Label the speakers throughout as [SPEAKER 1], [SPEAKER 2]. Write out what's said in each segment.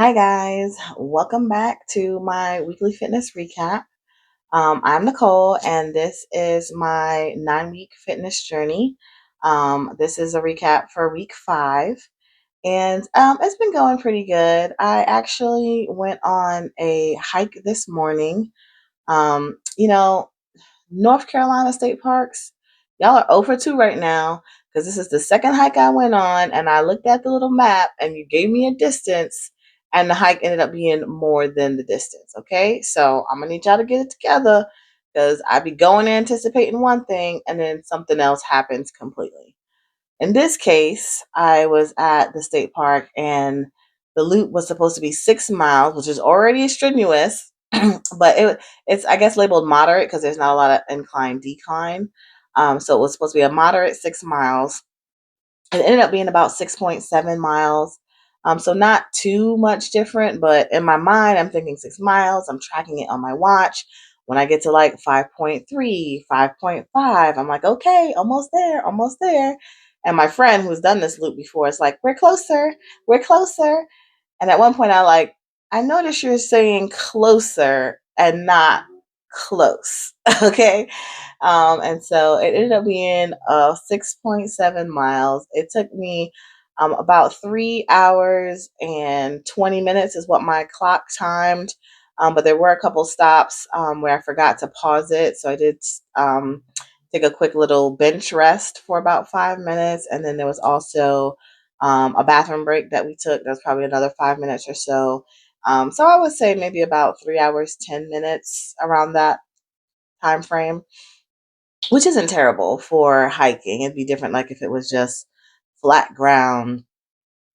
[SPEAKER 1] Hi, guys. Welcome back to my weekly fitness recap. I'm Nicole, and this is my 9 week fitness journey. This is a recap for week 5, and it's been going pretty good. I actually went on a hike this morning. Um, you know, North Carolina state parks, y'all are 0 for 2 right now because this is the second hike I went on, and I looked at the little map and you gave me a distance, and the hike ended up being more than the distance. Okay, so I'm gonna need y'all to get it together because I be going in anticipating one thing and then something else happens completely. In this case, I was at the state park and the loop was supposed to be 6 miles, which is already strenuous, but it's I guess labeled moderate because there's not a lot of incline decline. So it was supposed to be a moderate 6 miles. It ended up being about 6.7 miles. So not too much different, but in my mind, I'm thinking 6 miles. I'm tracking it on my watch. When I get to like 5.3, 5.5, I'm like, okay, almost there, almost there. And my friend who's done this loop before is like, we're closer, we're closer. And at one point, I noticed you're saying closer and not close. Okay. And so it ended up being 6.7 miles. It took me about 3 hours and 20 minutes, is what my clock timed. But there were a couple stops where I forgot to pause it. So I did take a quick little bench rest for about 5 minutes. And then there was also a bathroom break that we took. That's probably another 5 minutes or so. So I would say maybe about 3 hours, 10 minutes around that time frame, which isn't terrible for hiking. It'd be different like if it was just flat ground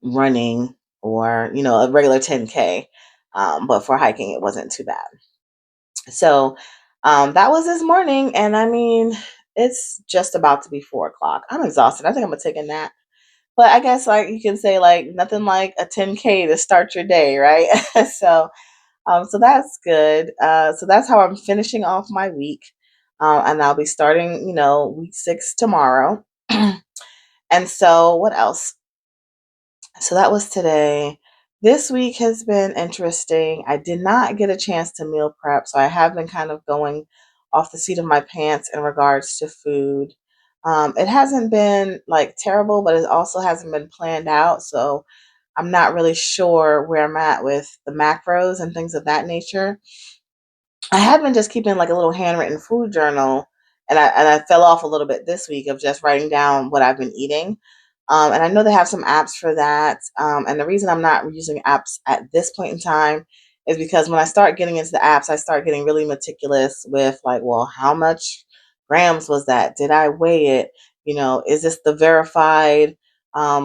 [SPEAKER 1] running or, a regular 10K. But for hiking, it wasn't too bad. So that was this morning. And I mean, it's just about to be 4 o'clock. I'm exhausted. I think I'm going to take a nap. But I guess like you can say like nothing like a 10K to start your day, right? So that's good. So that's how I'm finishing off my week. And I'll be starting, week 6 tomorrow. And so what else? So that was today. This week has been interesting. I did not get a chance to meal prep, so I have been kind of going off the seat of my pants in regards to food. It hasn't been like terrible, but it also hasn't been planned out. So I'm not really sure where I'm at with the macros and things of that nature. I have been just keeping like a little handwritten food journal, and I fell off a little bit this week of just writing down what I've been eating. And I know they have some apps for that. And the reason I'm not using apps at this point in time is because when I start getting into the apps, I start getting really meticulous with like, well, how much grams was that? Did I weigh it? Is this the verified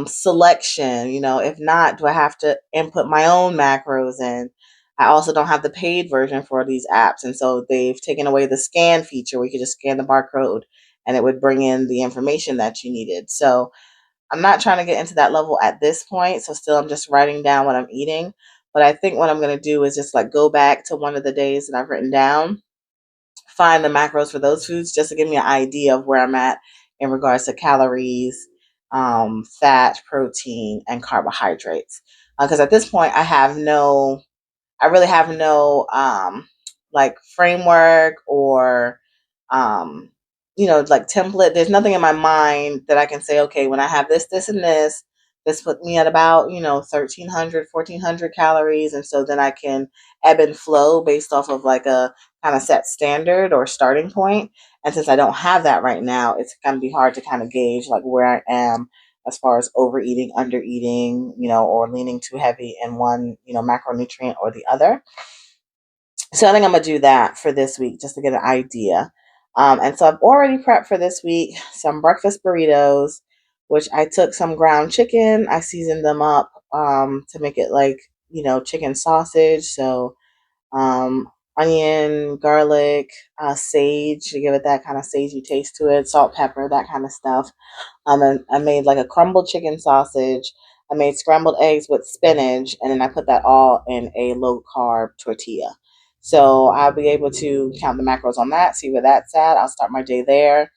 [SPEAKER 1] selection? If not, do I have to input my own macros in? I also don't have the paid version for these apps. And so they've taken away the scan feature where you could just scan the barcode and it would bring in the information that you needed. So I'm not trying to get into that level at this point. So still, I'm just writing down what I'm eating. But I think what I'm going to do is just like go back to one of the days that I've written down, find the macros for those foods just to give me an idea of where I'm at in regards to calories, fat, protein, and carbohydrates. Because at this point, I really have no like framework or um, like template. There's nothing in my mind that I can say, okay, when I have this, this, and this put me at about, 1,300, 1,400 calories. And so then I can ebb and flow based off of like a kind of set standard or starting point. And since I don't have that right now, it's going to be hard to kind of gauge like where I am as far as overeating, undereating, or leaning too heavy in one, macronutrient or the other. So I think I'm gonna do that for this week just to get an idea. And so I've already prepped for this week some breakfast burritos, which I took some ground chicken, I seasoned them up to make it like chicken sausage. So onion, garlic, sage to give it that kind of sagey taste to it, salt, pepper, that kind of stuff. And I made like a crumbled chicken sausage. I made scrambled eggs with spinach, and then I put that all in a low carb tortilla. So I'll be able to count the macros on that, see where that's at. I'll start my day there.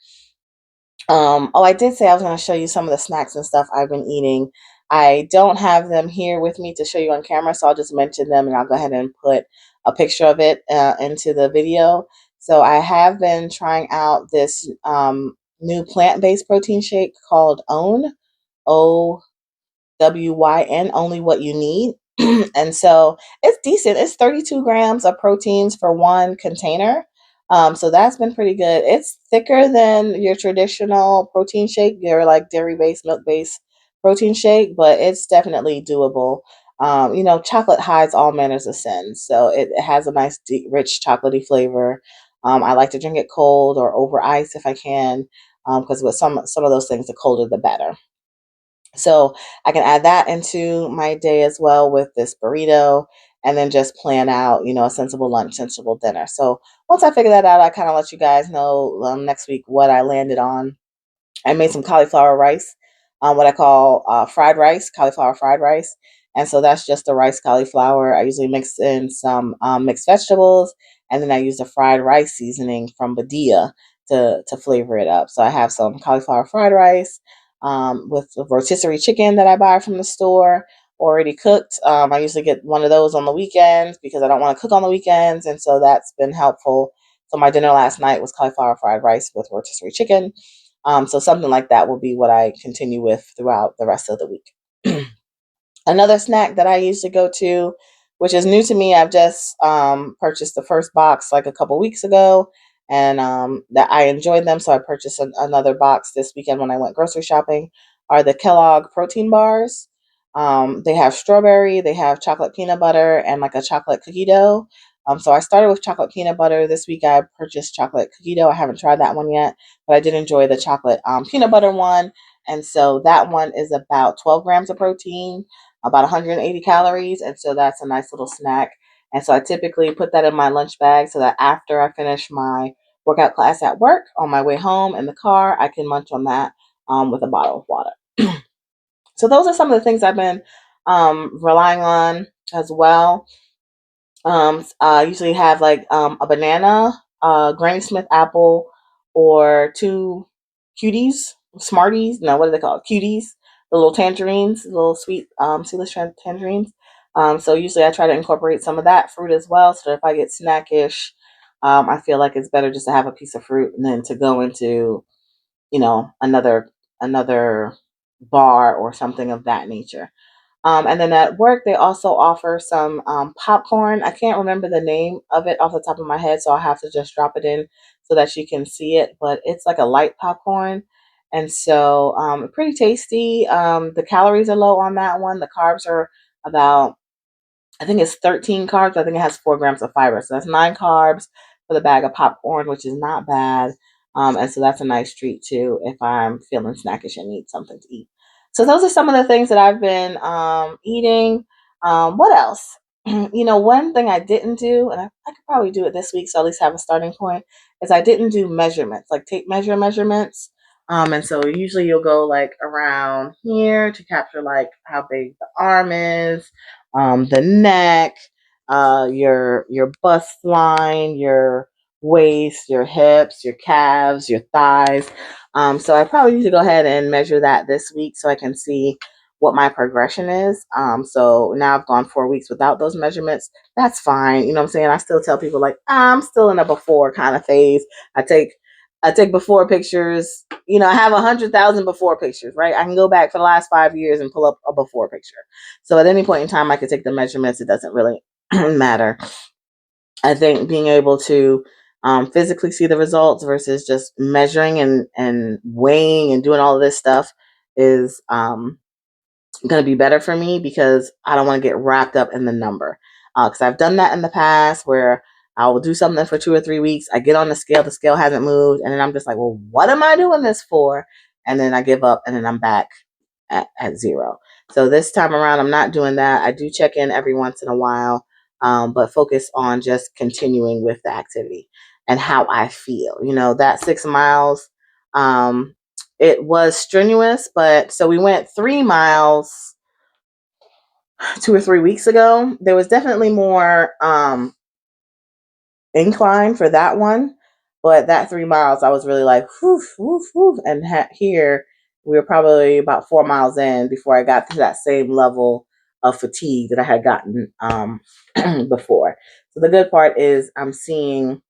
[SPEAKER 1] Oh, I did say I was going to show you some of the snacks and stuff I've been eating. I don't have them here with me to show you on camera, so I'll just mention them and I'll go ahead and put a picture of it into the video. So I have been trying out this new plant-based protein shake called OWN, OWYN, only what you need. And so it's decent. It's 32 grams of proteins for one container. So that's been pretty good. It's thicker than your traditional protein shake, your like dairy-based, milk-based protein shake, but it's definitely doable. Chocolate hides all manners of sin, so it has a nice, deep, rich, chocolatey flavor. I like to drink it cold or over ice if I can, because with some of those things, the colder the better. So I can add that into my day as well with this burrito, and then just plan out, a sensible lunch, sensible dinner. So once I figure that out, I kind of let you guys know next week what I landed on. I made some cauliflower rice, what I call fried rice, cauliflower fried rice. And so that's just the rice cauliflower. I usually mix in some mixed vegetables, and then I use the fried rice seasoning from Badia to flavor it up. So I have some cauliflower fried rice with the rotisserie chicken that I buy from the store already cooked. I usually get one of those on the weekends because I don't want to cook on the weekends. And so that's been helpful. So my dinner last night was cauliflower fried rice with rotisserie chicken. So something like that will be what I continue with throughout the rest of the week. Another snack that I usually go to, which is new to me, I've just purchased the first box like a couple weeks ago, and that I enjoyed them, so I purchased another box this weekend when I went grocery shopping. Are the Kellogg protein bars? They have strawberry, they have chocolate peanut butter, and like a chocolate cookie dough. So I started with chocolate peanut butter. This week I purchased chocolate cookie dough. I haven't tried that one yet, but I did enjoy the chocolate peanut butter one. And so that one is about 12 grams of protein, about 180 calories. And so that's a nice little snack. And so I typically put that in my lunch bag so that after I finish my workout class at work, on my way home in the car, I can munch on that with a bottle of water. So those are some of the things I've been relying on as well. I usually have like a banana, Granny Smith apple, or two cuties, Smarties. No, what are they called? Cuties. The little tangerines, the little sweet, seedless tangerines. So usually I try to incorporate some of that fruit as well, so that if I get snackish, I feel like it's better just to have a piece of fruit than to go into, another bar or something of that nature. And then at work, they also offer some popcorn. I can't remember the name of it off the top of my head, so I'll have to just drop it in so that you can see it. But it's like a light popcorn. And so pretty tasty. The calories are low on that one. The carbs are about, I think it's 13 carbs. I think it has 4 grams of fiber. So that's 9 carbs for the bag of popcorn, which is not bad. And so that's a nice treat too if I'm feeling snackish and need something to eat. So those are some of the things that I've been eating. What else? One thing I didn't do, and I could probably do it this week, so at least have a starting point, is I didn't do measurements, like tape measurements. And so usually you'll go like around here to capture like how big the arm is, the neck, your bust line, your waist, your hips, your calves, your thighs. So I probably need to go ahead and measure that this week so I can see what my progression is. So now I've gone 4 weeks without those measurements. That's fine. You know what I'm saying? I still tell people like I'm still in a before kind of phase. I take I take before pictures. I have 100,000 before pictures, right? I can go back for the last 5 years and pull up a before picture. So at any point in time, I could take the measurements. It doesn't really matter. I think being able to physically see the results versus just measuring and weighing and doing all of this stuff is going to be better for me because I don't want to get wrapped up in the number. Because I've done that in the past where I will do something for 2 or 3 weeks. I get on the scale hasn't moved, and then I'm just like, well, what am I doing this for? And then I give up, and then I'm back at zero. So this time around, I'm not doing that. I do check in every once in a while, but focus on just continuing with the activity and how I feel. That 6 miles, it was strenuous, but so we went 3 miles 2 or 3 weeks ago. There was definitely more incline for that one, but that 3 miles, I was really like, whoo, whoo, whoo. And here, we were probably about 4 miles in before I got to that same level of fatigue that I had gotten before. So the good part is I'm seeing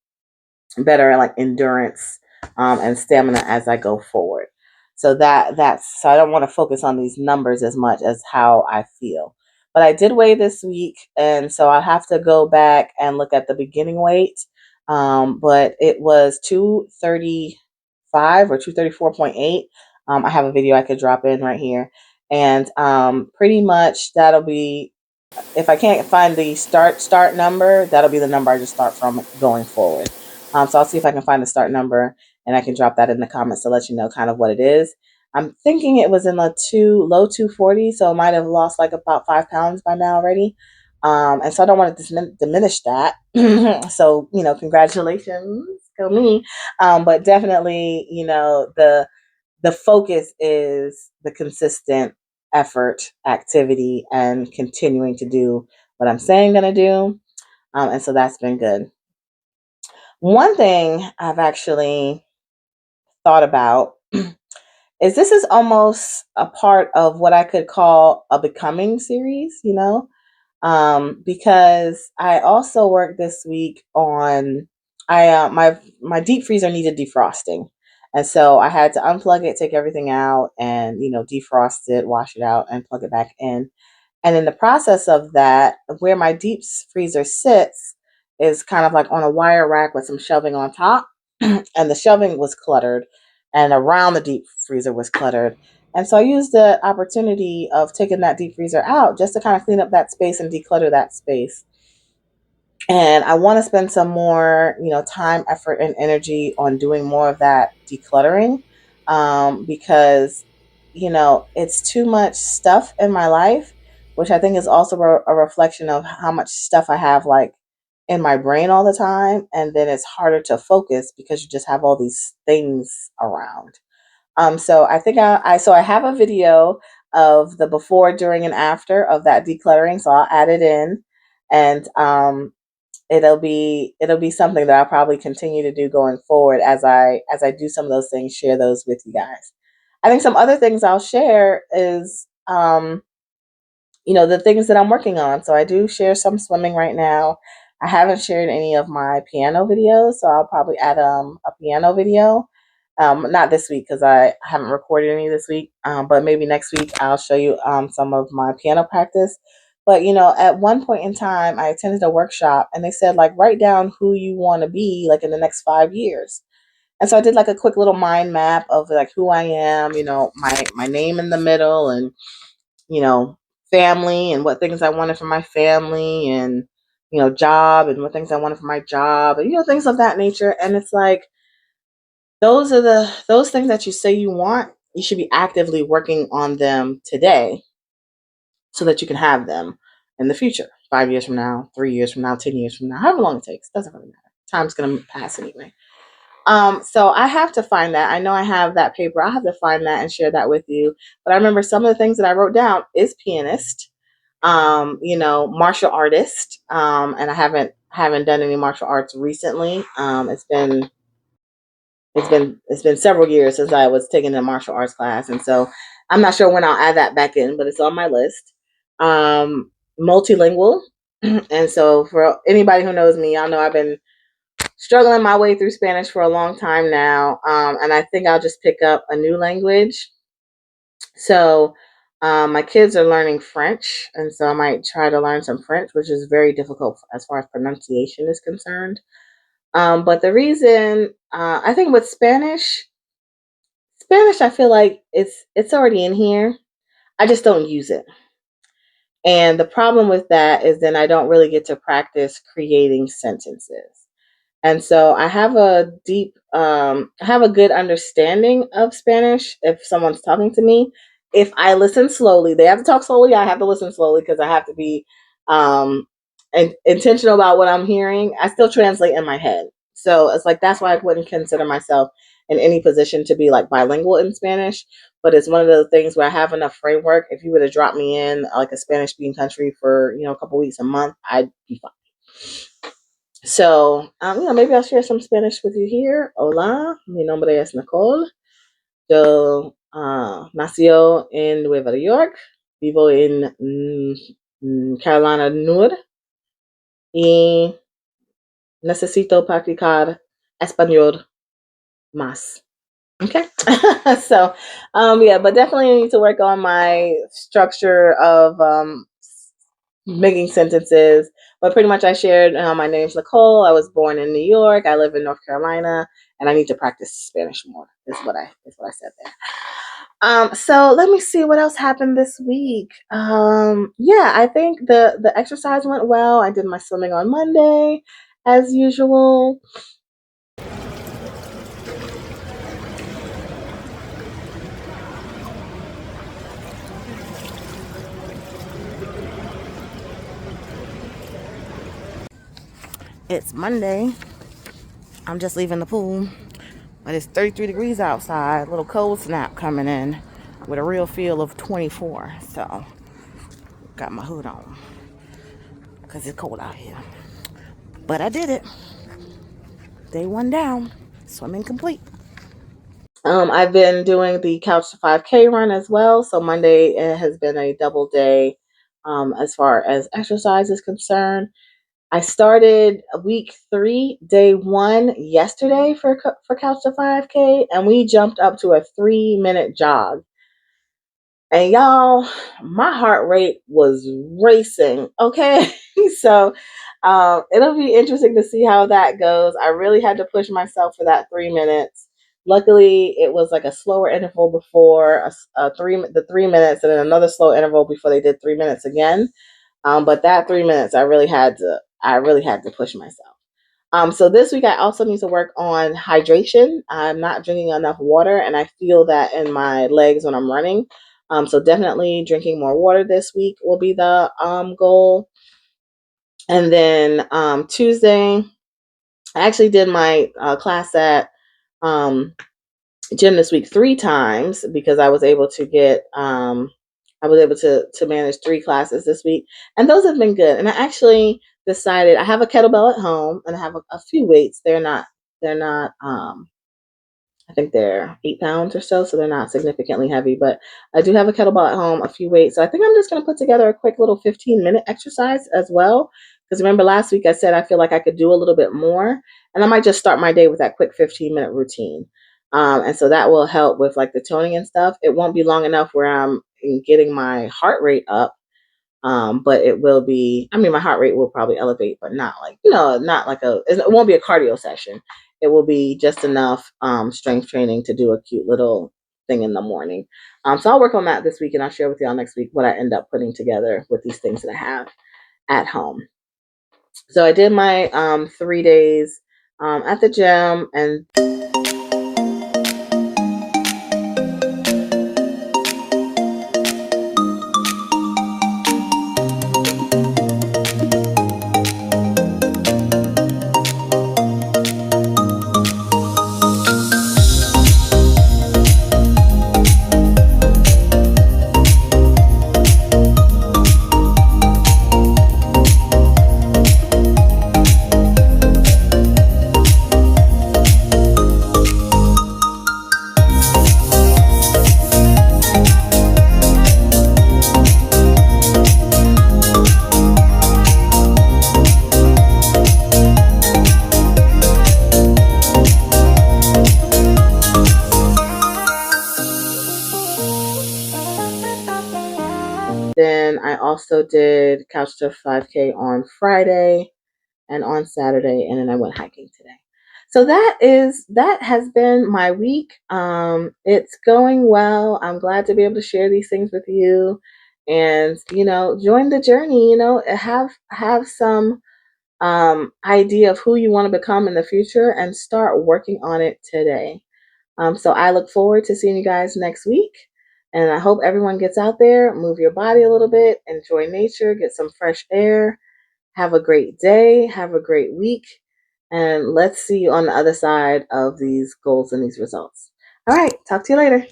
[SPEAKER 1] better like endurance and stamina as I go forward. So that's so I don't want to focus on these numbers as much as how I feel. But I did weigh this week, and so I have to go back and look at the beginning weight. But it was 235 or 234.8. I have a video I could drop in right here, and pretty much that'll be, if I can't find the start number, that'll be the number I just start from going forward. So I'll see if I can find the start number, and I can drop that in the comments to let you know kind of what it is. I'm thinking it was in the low 240, so I might have lost like about 5 pounds by now already. And so I don't want to diminish that. So, congratulations, go me. But definitely, the focus is the consistent effort, activity, and continuing to do what I'm saying I'm going to do. And so that's been good. One thing I've actually thought about is this is almost a part of what I could call a becoming series, because I also worked this week on my deep freezer needed defrosting, and so I had to unplug it, take everything out, and defrost it, wash it out, and plug it back in. And in the process of that, where my deep freezer sits is kind of like on a wire rack with some shelving on top, and the shelving was cluttered, and around the deep freezer was cluttered. And so I used the opportunity of taking that deep freezer out just to kind of clean up that space and declutter that space. And I want to spend some more, time, effort, and energy on doing more of that decluttering, because, it's too much stuff in my life, which I think is also a reflection of how much stuff I have like in my brain all the time. And then it's harder to focus because you just have all these things around. So I think I have a video of the before, during, and after of that decluttering. So I'll add it in, and it'll be something that I'll probably continue to do going forward as I do some of those things, share those with you guys. I think some other things I'll share is the things that I'm working on. So I do share some swimming right now. I haven't shared any of my piano videos, so I'll probably add a piano video. Not this week because I haven't recorded any this week, but maybe next week I'll show you some of my piano practice. But at one point in time, I attended a workshop, and they said like write down who you want to be like in the next 5 years. And so I did like a quick little mind map of like who I am, my name in the middle, and you know, family and what things I wanted for my family, and job and what things I wanted for my job, and things of that nature. And it's like those things that you say you want, you should be actively working on them today so that you can have them in the future. 5 years from now, 3 years from now, 10 years from now, however long it takes, doesn't really matter. Time's gonna pass anyway. So I have to find that. I know I have that paper. I'll have to find that and share that with you. But I remember some of the things that I wrote down is pianist, martial artist. And I haven't done any martial arts recently. It's been several years since I was taking a martial arts class, and so I'm not sure when I'll add that back in, but it's on my list. Multilingual, and so for anybody who knows me, y'all know I've been struggling my way through Spanish for a long time now, and I think I'll just pick up a new language. So my kids are learning French, and so I might try to learn some French, which is very difficult as far as pronunciation is concerned. But the reason I think with Spanish, I feel like it's already in here. I just don't use it. And the problem with that is then I don't really get to practice creating sentences. And so I have a good understanding of Spanish if someone's talking to me. If I listen slowly, they have to talk slowly. I have to listen slowly because I have to be um, intentional about what I'm hearing. I still translate in my head. So it's like, that's why I wouldn't consider myself in any position to be like bilingual in Spanish. But it's one of those things where I have enough framework. If you were to drop me in like a Spanish speaking country for, a couple weeks, a month, I'd be fine. So, maybe I'll share some Spanish with you here. Hola, mi nombre es Nicole. Yo Nació en Nueva York. Vivo en Carolina Norte y necesito practicar español más. Okay. So, yeah, but definitely need to work on my structure of making sentences. But pretty much I shared my name's Nicole. I was born in New York. I live in North Carolina, and I need to practice Spanish more. Is what I said there. So let me see what else happened this week. Yeah, I think the exercise went well. I did my swimming on Monday, as usual. It's Monday. I'm just leaving the pool, but it's 33 degrees outside. A little cold snap coming in with a real feel of 24. So, got my hood on because it's cold out here. But I did it. Day one down. Swimming complete. I've been doing the Couch to 5K run as well. So Monday it has been a double day as far as exercise is concerned. I started week 3, day 1 yesterday for Couch to 5K, and we jumped up to a 3-minute jog. And y'all, my heart rate was racing. Okay, so it'll be interesting to see how that goes. I really had to push myself for that 3 minutes. Luckily, it was like a slower interval before the 3 minutes, and then another slow interval before they did 3 minutes again. But that 3 minutes, I really had to push myself. So this week I also need to work on hydration. I'm not drinking enough water, and I feel that in my legs when I'm running. So definitely drinking more water this week will be the goal. And then Tuesday, I actually did my class at gym this week 3 times because I was able to manage 3 classes this week, and those have been good. And I actually decided I have a kettlebell at home and I have a few weights. They're not I think they're 8 pounds or so they're not significantly heavy, but I do have a kettlebell at home, a few weights. So I think I'm just going to put together a quick little 15-minute exercise as well. Because remember last week I said I feel like I could do a little bit more, and I might just start my day with that quick 15-minute routine. And so that will help with like the toning and stuff. It won't be long enough where I'm getting my heart rate up. But it will be, I mean, my heart rate will probably elevate, but not like, not like it won't be a cardio session. It will be just enough strength training to do a cute little thing in the morning. So I'll work on that this week, and I'll share with y'all next week what I end up putting together with these things that I have at home. So I did my 3 days at the gym, and then I also did Couch to 5K on Friday and on Saturday, and then I went hiking today. So that has been my week. It's going well. I'm glad to be able to share these things with you, and join the journey. Have some idea of who you want to become in the future, and start working on it today. So I look forward to seeing you guys next week. And I hope everyone gets out there, move your body a little bit, enjoy nature, get some fresh air. Have a great day. Have a great week. And let's see you on the other side of these goals and these results. All right. Talk to you later.